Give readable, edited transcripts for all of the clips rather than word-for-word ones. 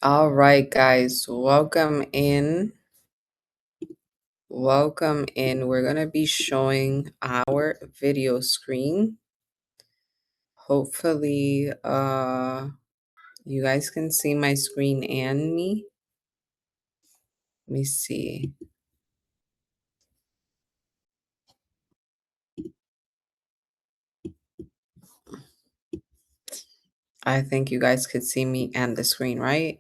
All right, guys, welcome in. Welcome in. We're going to be showing our video screen. Hopefully, you guys can see my screen and me. Let me see. I think you guys could see me and the screen, right?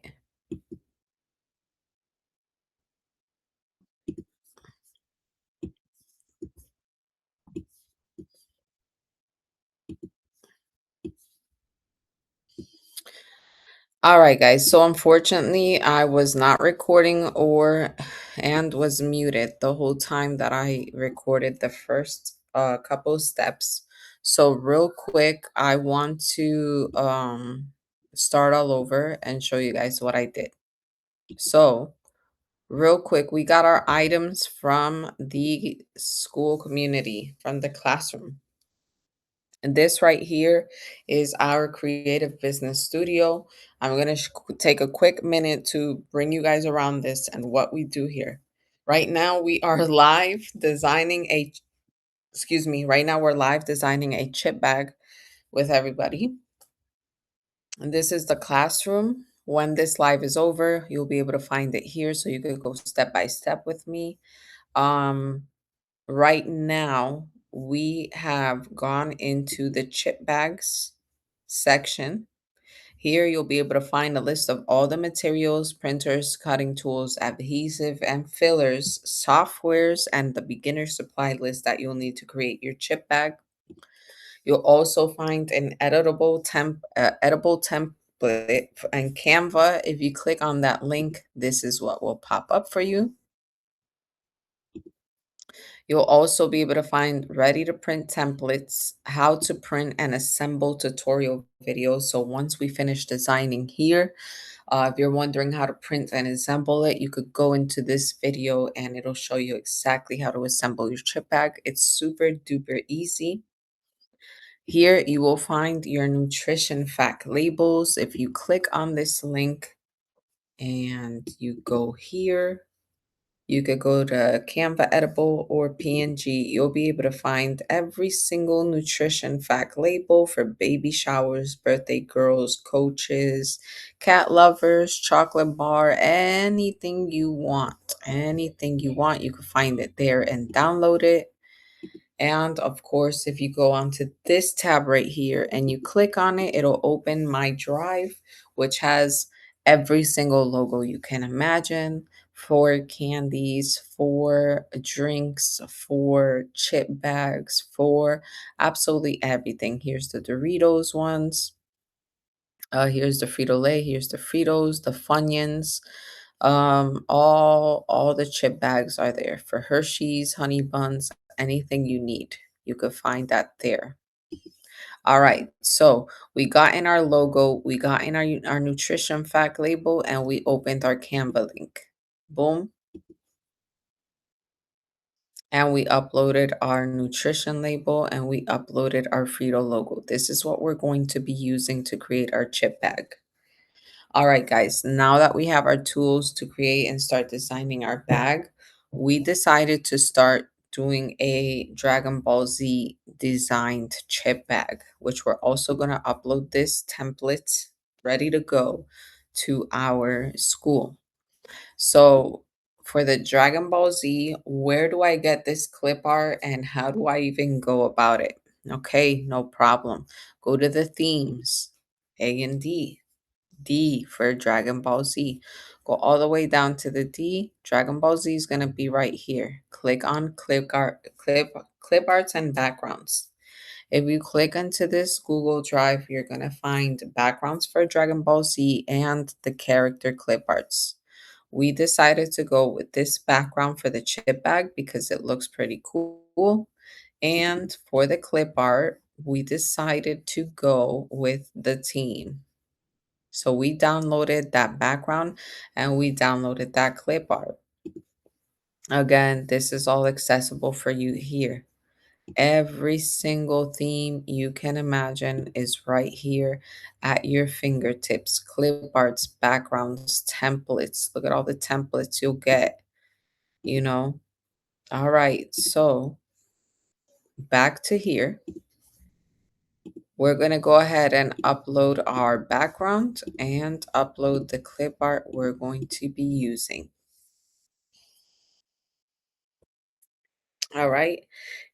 All right, guys. So unfortunately, I was not recording or and was muted the whole time that I recorded the first couple steps. So real quick, I want to start all over and show you guys what I did. So real quick, we got our items from the school community, from the classroom. And this right here is our creative business studio. I'm going to take a quick minute to bring you guys around this and what we do here. Right now we are live designing right now we're live designing a chip bag with everybody. And this is the classroom. When this live is over, you'll be able to find it here so you could go step by step with me. Um Right now, we have gone into the chip bags section. Here, you'll be able to find a list of all the materials, printers, cutting tools, adhesive and fillers, softwares, and the beginner supply list that you'll need to create your chip bag. You'll also find an editable template and Canva. If you click on that link, this is what will pop up for you. You'll also be able to find ready to print templates, how to print and assemble tutorial videos. So once we finish designing here, if you're wondering how to print and assemble it, you could go into this video and it'll show you exactly how to assemble your chip bag. It's super duper easy. Here you will find your nutrition fact labels. If you click on this link and you go here, you could go to Canva Editable or PNG. You'll be able to find every single nutrition fact label for baby showers, birthday girls, coaches, cat lovers, chocolate bar, anything you want. Anything you want, you can find it there and download it. And of course, if you go onto this tab right here and you click on it, it'll open My Drive, which has every single logo you can imagine for candies, for drinks, for chip bags, for absolutely everything. Here's the Doritos ones. Here's the Frito-Lay, here's the Fritos, the Funyuns. All the chip bags are there for Hershey's, honey buns, anything you need. You could find that there. All right, so we got in our logo, we got in our nutrition fact label, and we opened our Canva link. Boom. And we uploaded our nutrition label and we uploaded our Frito logo. This is what we're going to be using to create our chip bag. All right, guys, now that we have our tools to create and start designing our bag, we decided to start doing a Dragon Ball Z designed chip bag, which we're also going to upload this template ready to go to our school. So for the Dragon Ball Z, where do I get this clip art and how do I even go about it? Okay, no problem. Go to the themes, A and D. D for Dragon Ball Z. Go all the way down to the D. Dragon Ball Z is going to be right here. Click on clip arts and backgrounds. If you click into this Google Drive, you're going to find backgrounds for Dragon Ball Z and the character clip arts. We decided to go with this background for the chip bag because it looks pretty cool. And for the clip art, we decided to go with the team. So we downloaded that background and we downloaded that clip art. Again, this is all accessible for you here. Every single theme you can imagine is right here at your fingertips. Clip arts, backgrounds, templates. Look at all the templates you'll get, you know. All right, so back to here. We're going to go ahead and upload our background and upload the clip art we're going to be using. All right.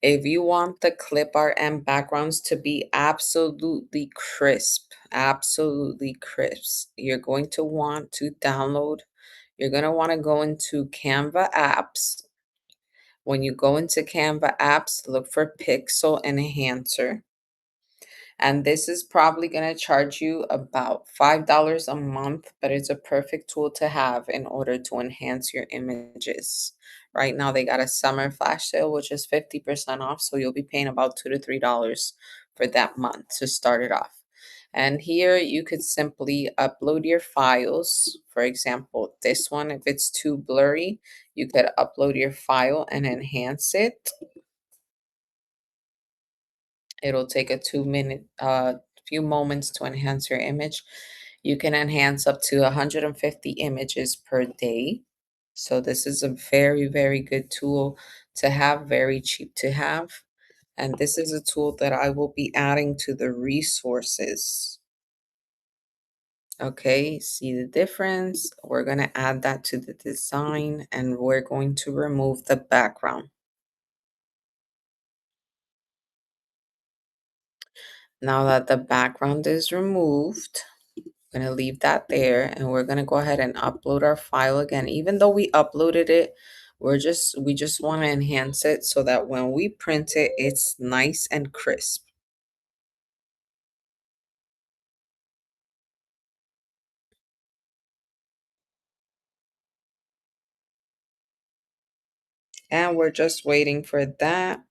If you want the clip art and backgrounds to be absolutely crisp, you're going to want to download. You're going to want to go into Canva apps. When you go into Canva apps, look for Pixel Enhancer. And this is probably going to charge you about $5 a month, but it's a perfect tool to have in order to enhance your images. Right now, they got a summer flash sale, which is 50% off. So you'll be paying about $2 to $3 for that month to start it off. And here you could simply upload your files. For example, this one, if it's too blurry, you could upload your file and enhance it. It'll take a 2 minute, few moments to enhance your image. You can enhance up to 150 images per day. So this is a very, very good tool to have, very cheap to have. And this is a tool that I will be adding to the resources. Okay, see the difference? We're going to add that to the design and we're going to remove the background. Now that the background is removed, going to leave that there and we're going to go ahead and upload our file again. Even though we uploaded it, we just want to enhance it so that when we print it, it's nice and crisp. And we're just waiting for that.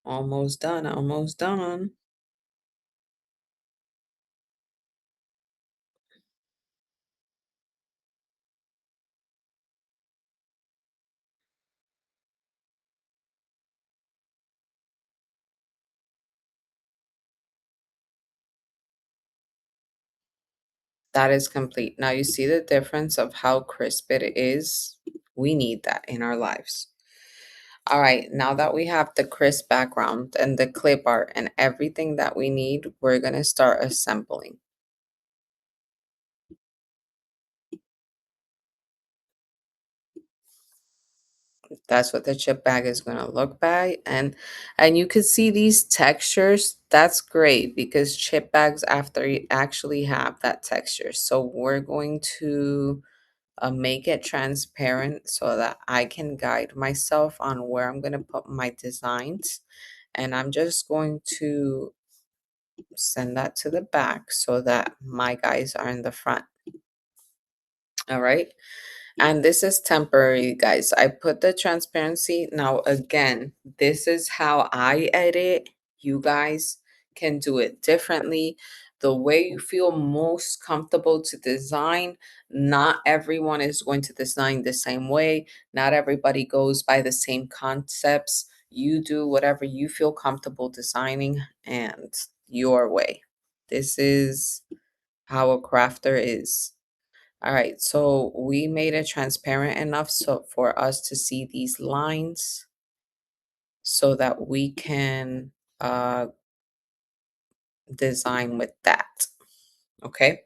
Almost done, almost done. That is complete. Now you see the difference of how crisp it is. We need that in our lives. All right, now that we have the crisp background and the clip art and everything that we need, we're going to start assembling. That's what the chip bag is going to look like. And you can see these textures. That's great because chip bags after you actually have that texture. So we're going to make it transparent so that I can guide myself on where I'm going to put my designs. And I'm just going to send that to the back so that my guys are in the front. All right. And this is temporary, guys. I put the transparency. Now, again, this is how I edit. You guys can do it differently. The way you feel most comfortable to design. Not everyone is going to design the same way. Not everybody goes by the same concepts. You do whatever you feel comfortable designing and your way. This is how a crafter is. All right, so we made it transparent enough so for us to see these lines so that we can uh, design with that. Okay.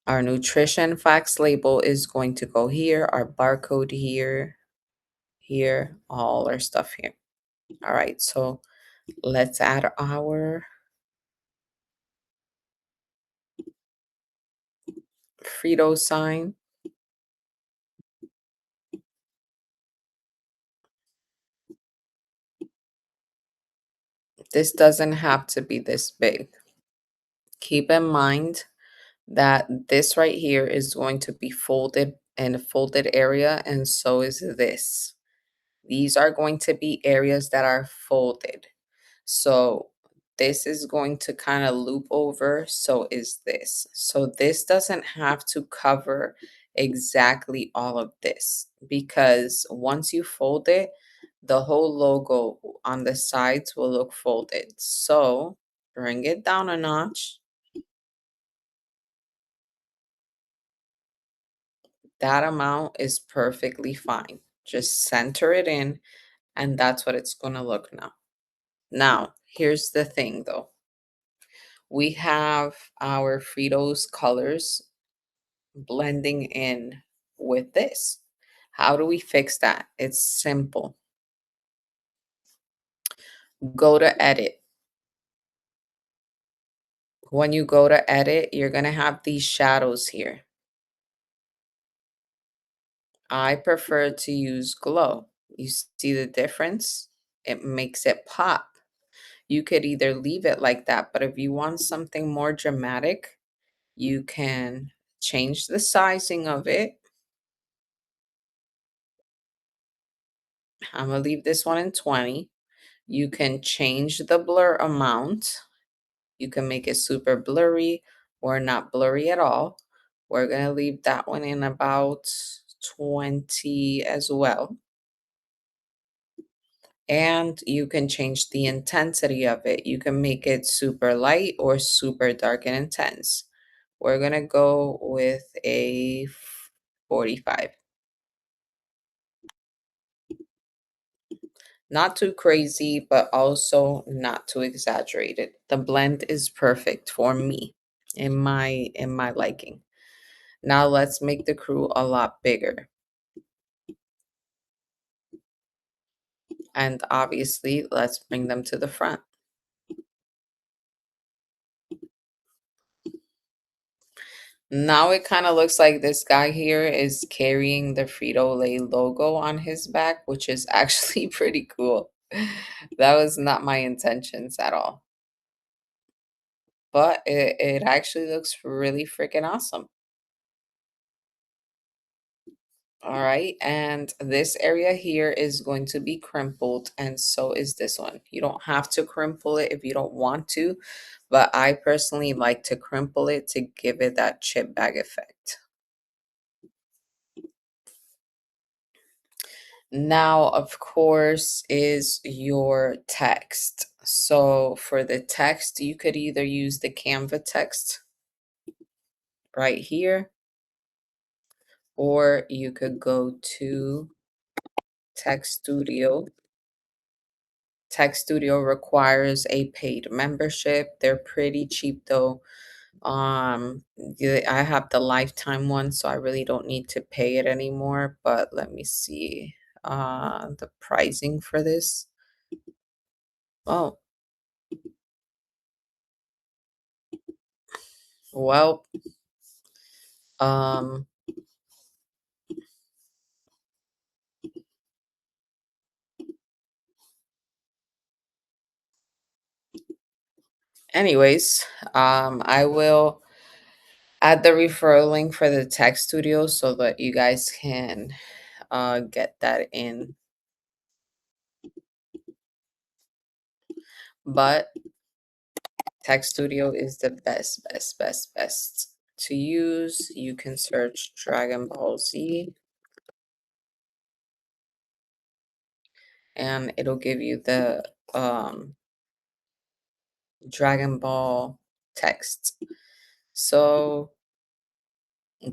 Our nutrition facts label is going to go here, our barcode here, here, all our stuff here. All right, so let's add our Frito sign. This doesn't have to be this big. Keep in mind that this right here is going to be folded in a folded area, and so is this. These are going to be areas that are folded. So this is going to kind of loop over, so is this. So this doesn't have to cover exactly all of this because once you fold it, the whole logo on the sides will look folded. So bring it down a notch. That amount is perfectly fine. Just center it in, and that's what it's going to look now. Now, here's the thing though. We have our Fritos colors blending in with this. How do we fix that? It's simple. Go to edit. When you go to edit, you're going to have these shadows here. I prefer to use glow. You see the difference? It makes it pop. You could either leave it like that, but if you want something more dramatic, you can change the sizing of it. I'm going to leave this one in 20. You can change the blur amount. You can make it super blurry or not blurry at all. We're going to leave that one in about 20 as well. And you can change the intensity of it. You can make it super light or super dark and intense. We're going to go with a 45. Not too crazy, but also not too exaggerated. The blend is perfect for me in my liking. Now let's make the crew a lot bigger. And obviously, let's bring them to the front. Now it kind of looks like this guy here is carrying the Frito-Lay logo on his back, which is actually pretty cool. That was not my intentions at all. But it actually looks really freaking awesome. All right, and this area here is going to be crimpled, and so is this one. You don't have to crimple it if you don't want to, but I personally like to crimple it to give it that chip bag effect. Now, of course, is your text. So for the text, you could either use the Canva text right here, or you could go to Text Studio. Text Studio requires a paid membership. They're pretty cheap though. I have the lifetime one, so I really don't need to pay it anymore. But let me see the pricing for this. Oh, well, um, anyways, I will add the referral link for the Tech Studio so that you guys can get that in. But Tech Studio is the best to use. You can search Dragon Ball Z and it'll give you the Dragon Ball text. So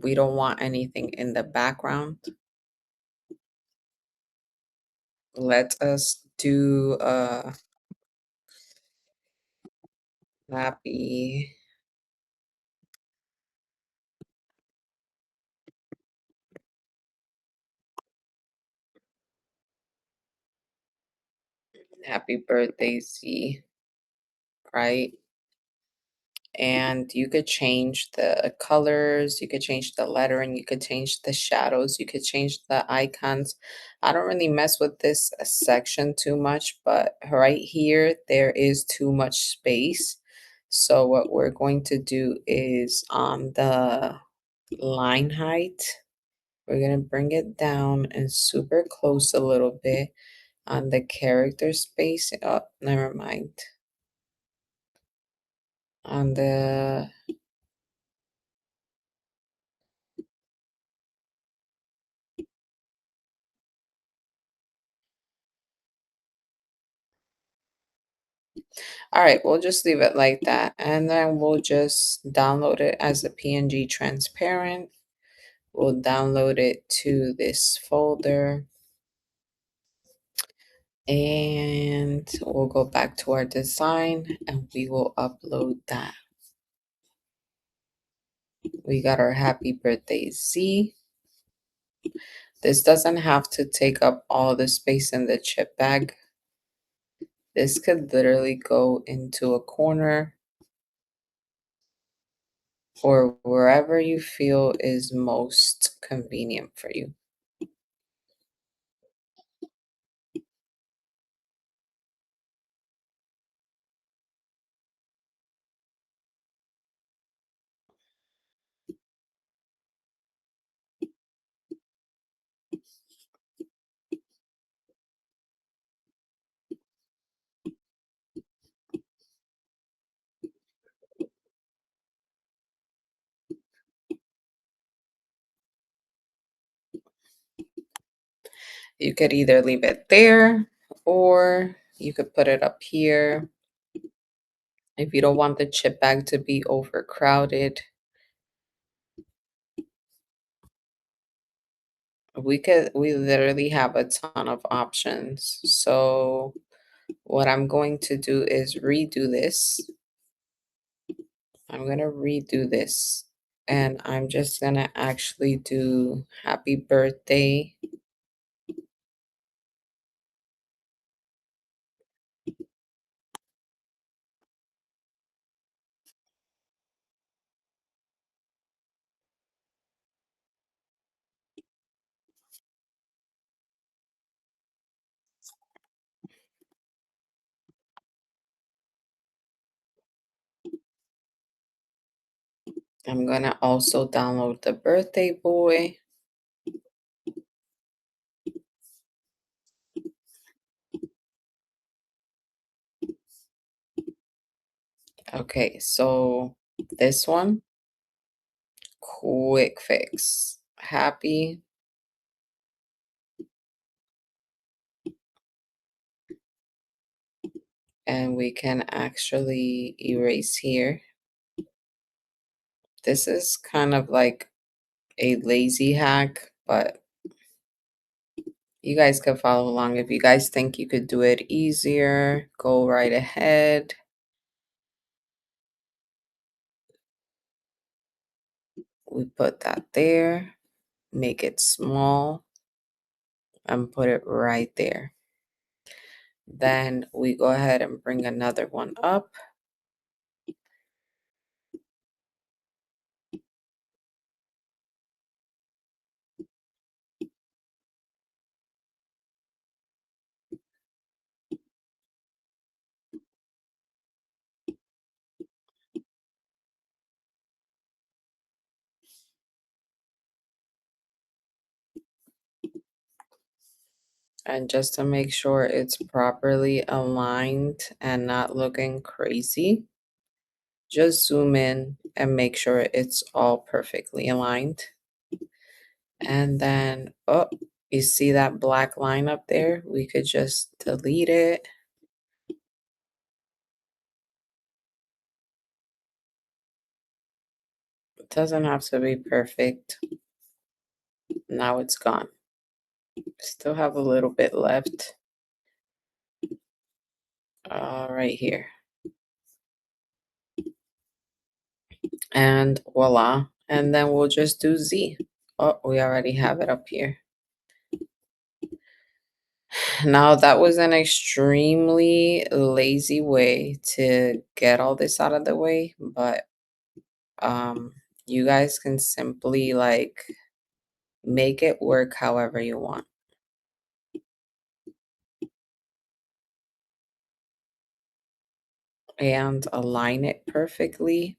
we don't want anything in the background. Let us do happy happy birthday Z, right? And you could change the colors, you could change the lettering, you could change the shadows, you could change the icons. I don't really mess with this section too much, but right here there is too much space. So what we're going to do is on the line height, we're going to bring it down and super close a little bit on the character space. Oh, never mind. On the All right, we'll just leave it like that. And then we'll just download it as a PNG transparent. We'll download it to this folder and we'll go back to our design and we will upload that. We got our happy birthday Z. This doesn't have to take up all the space in the chip bag. This could literally go into a corner or wherever you feel is most convenient for you. You could either leave it there or you could put it up here. If you don't want the chip bag to be overcrowded, we literally have a ton of options. So what I'm going to do is redo this. I'm going to redo this and I'm just going to actually do happy birthday. I'm going to also download the birthday boy. Okay, so this one, quick fix. Happy. And we can actually erase here. This is kind of like a lazy hack, but you guys can follow along. If you guys think you could do it easier, go right ahead. We put that there, make it small, and put it right there. Then we go ahead and bring another one up. And just to make sure it's properly aligned and not looking crazy, just zoom in and make sure it's all perfectly aligned. And then, oh, you see that black line up there? We could just delete it. It doesn't have to be perfect. Now it's gone. Still have a little bit left. Right here. And voila. And then we'll just do Z. Oh, we already have it up here. Now that was an extremely lazy way to get all this out of the way, but you guys can simply like make it work however you want. And align it perfectly.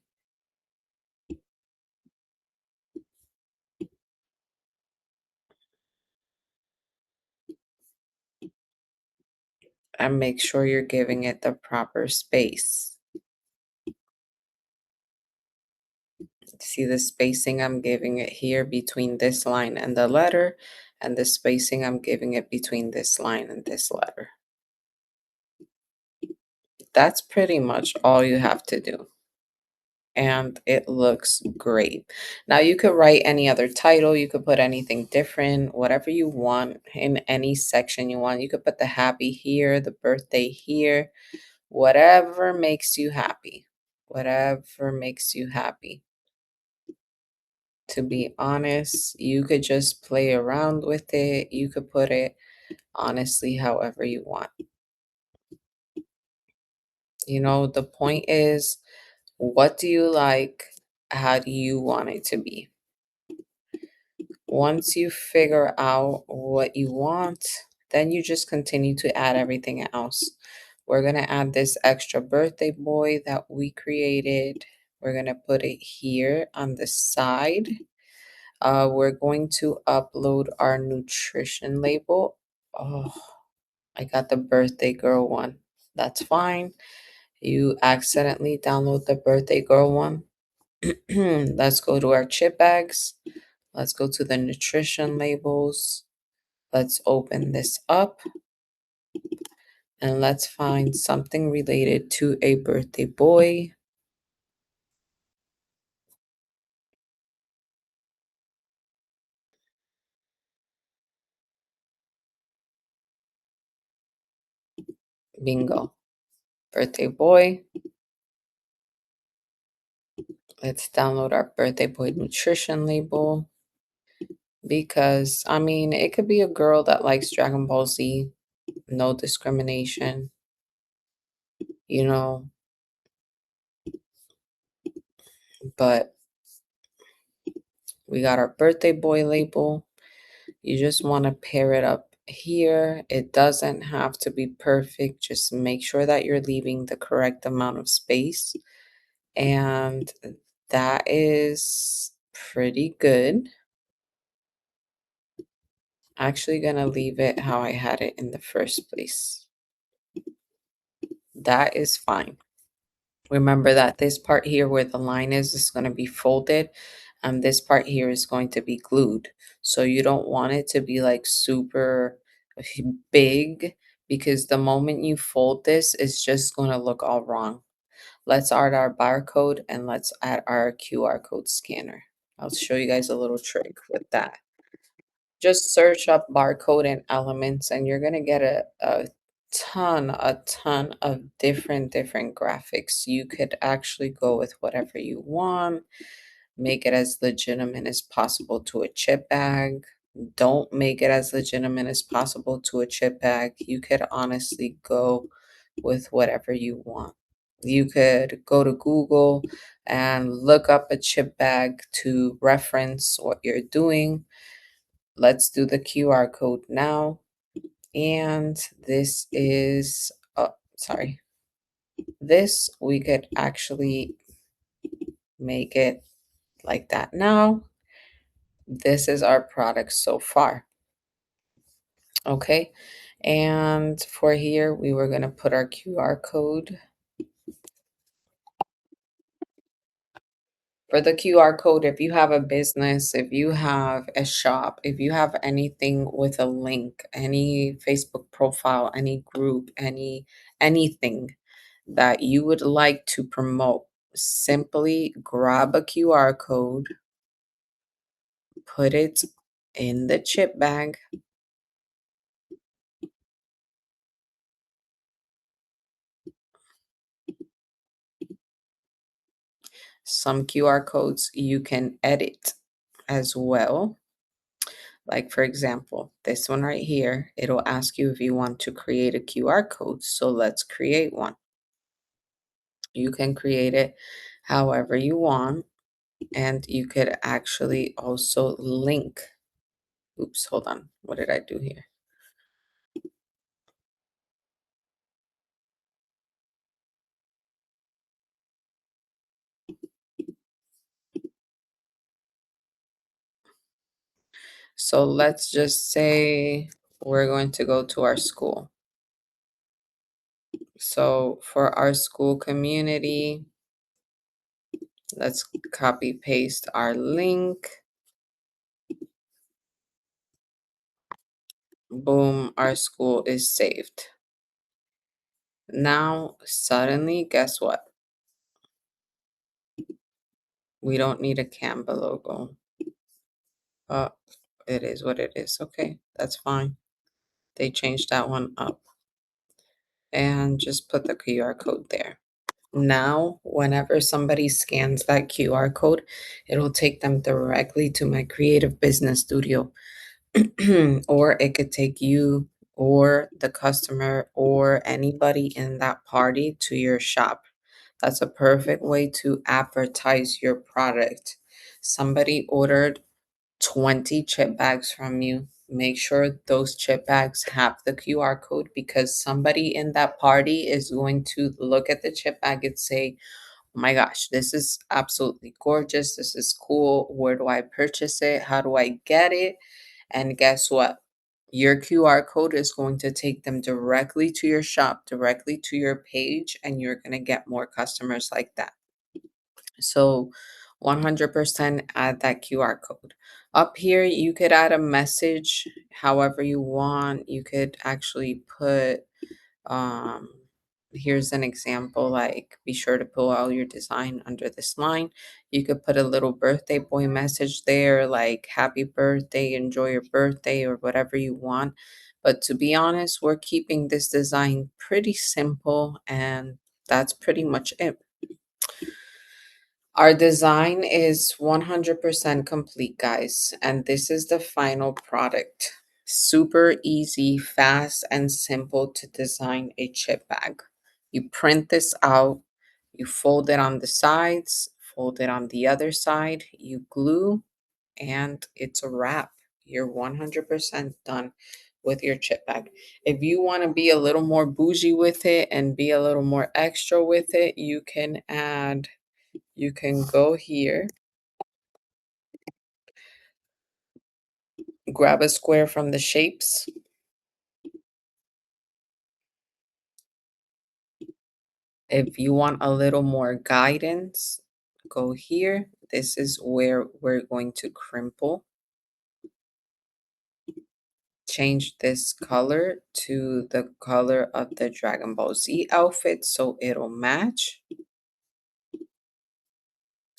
And make sure you're giving it the proper space. See the spacing I'm giving it here between this line and the letter, and the spacing I'm giving it between this line and this letter. That's pretty much all you have to do. And it looks great. Now you could write any other title, you could put anything different, whatever you want in any section you want. You could put the happy here, the birthday here, whatever makes you happy. Whatever makes you happy. To be honest, you could just play around with it. You could put it honestly however you want. The point is, what do you like? How do you want it to be? Once you figure out what you want, then you just continue to add everything else. We're going to add this extra birthday boy that we created. We're going to put it here on the side. We're going to upload our nutrition label. Oh, I got the birthday girl one. That's fine. You accidentally download the birthday girl one. Let's go to our chip bags. Let's go to the nutrition labels. Let's open this up and let's find something related to a birthday boy. Bingo. Birthday boy. Let's download our birthday boy nutrition label because, I mean, it could be a girl that likes Dragon Ball Z. No discrimination, you know, but we got our birthday boy label. You just want to pair it up here. It doesn't have to be perfect. Just make sure that you're leaving the correct amount of space. And that is pretty good. Actually gonna leave it how I had it in the first place. That is fine. Remember that this part here where the line is going to be folded, and this part here is going to be glued. So you don't want it to be like super big, because the moment you fold this, it's just going to look all wrong. Let's add our barcode and let's add our QR code scanner. I'll show you guys a little trick with that. Just search up barcode and elements and you're going to get a ton of different graphics. You could actually go with whatever you want, make it as legitimate as possible to a chip bag. Don't make it as legitimate as possible to a chip bag. You could honestly go with whatever you want. You could go to Google and look up a chip bag to reference what you're doing. Let's do the QR code now. And this is, oh, sorry. This, we could actually make it like that now. This is our product so far. Okay. And for here, we were going to put our QR code. For the QR code, if you have a business, if you have a shop, if you have anything with a link, any Facebook profile, any group, anything that you would like to promote, simply grab a QR code, put it in the chip bag. Some QR codes you can edit as well. Like, for example, this one right here, it'll ask you if you want to create a QR code. So let's create one. You can create it however you want, and you could actually also link. Oops, hold on. What did I do here? So let's just say we're going to go to our school. So for our school community, let's copy paste our link. Boom, our school is saved. Now, suddenly, guess what? We don't need a Canva logo. Uh, it is what it is. Okay, that's fine. They changed that one up. And just put the QR code there. Now, whenever somebody scans that QR code, it'll take them directly to my creative business studio. Or it could take you or the customer or anybody in that party to your shop. That's a perfect way to advertise your product. Somebody ordered 20 chip bags from you. Make sure those chip bags have the QR code because somebody in that party is going to look at the chip bag and say, oh my gosh, this is absolutely gorgeous. This is cool. Where do I purchase it? How do I get it? And guess what? Your QR code is going to take them directly to your shop, directly to your page, and you're going to get more customers like that. So 100% add that QR code. Up here, you could add a message however you want. You could actually put, um, here's an example, like be sure to pull out your design under this line. You could put a little birthday boy message there, like happy birthday, enjoy your birthday, or whatever you want. But to be honest, we're keeping this design pretty simple, and that's pretty much it. Our design is 100% complete, guys, and this is the final product. Super easy, fast, and simple to design a chip bag. You print this out, you fold it on the sides, fold it on the other side, you glue, and it's a wrap. You're 100% done with your chip bag. If you want to be a little more bougie with it and be a little more extra with it, you can go here, grab a square from the shapes. If you want a little more guidance, go here. This is where we're going to crimple. Change this color to the color of the Dragon Ball Z outfit so it'll match.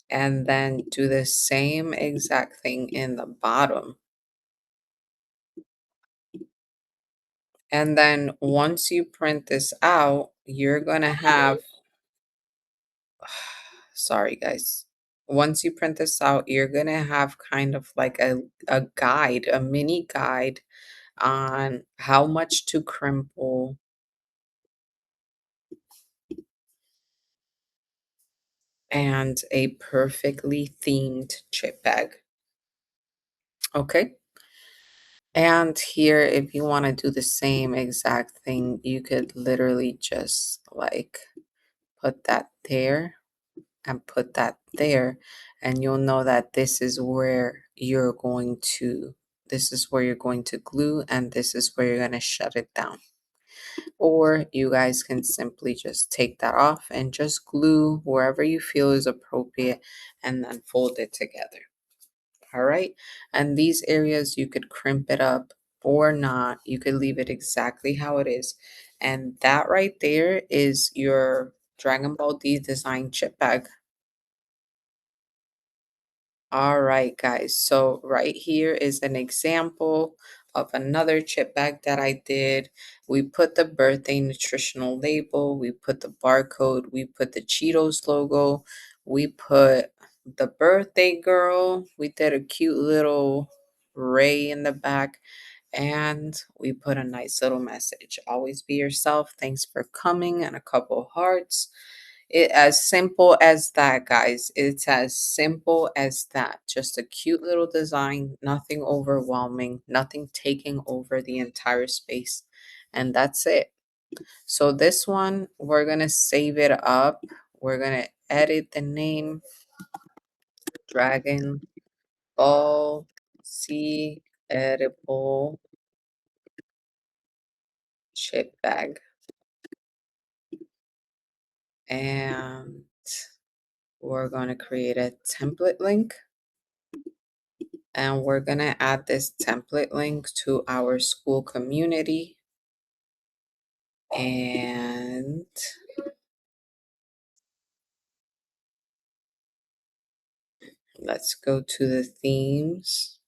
And then do the same exact thing in the bottom. And then once you print this out, you're going to have, sorry guys. Once you print this out, you're going to have kind of like a guide, a mini guide on how much to crimple and a perfectly themed chip bag. Okay. And here, if you want to do the same exact thing, you could literally just like put that there and put that there, and you'll know that this is where you're going to glue, and this is where you're going to shut it down. Or you guys can simply just take that off and just glue wherever you feel is appropriate and then fold it together. All right. And these areas you could crimp it up or not. You could leave it exactly how it is. And that right there is your Dragon Ball D design chip bag. All right, guys. So right here is an example of another chip bag that I did. We put the birthday nutritional label, we put the barcode, we put the Cheetos logo, we put the birthday girl, we did a cute little ray in the back, and we put a nice little message. Always be yourself. Thanks for coming, and a couple hearts. It as simple as that, guys. It's as simple as that. Just a cute little design, nothing overwhelming, nothing taking over the entire space. And that's it. So this one, we're going to save it up. We're going to edit the name Dragon Ball C Edible Chip Bag. And we're going to create a template link. And we're going to add this template link to our school community. And Let's go to the themes.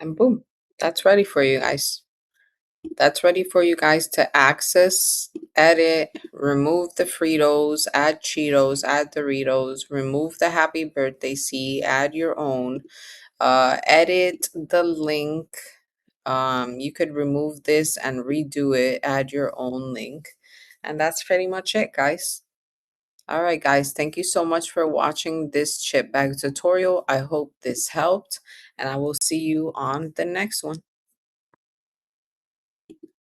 And boom, that's ready for you guys. That's ready for you guys to access, edit, remove the Fritos, add Cheetos, add Doritos, remove the happy birthday C, add your own, edit the link. You could remove this and redo it, add your own link. And that's pretty much it, guys. All right, guys, thank you so much for watching this chip bag tutorial. I hope this helped, and I will see you on the next one.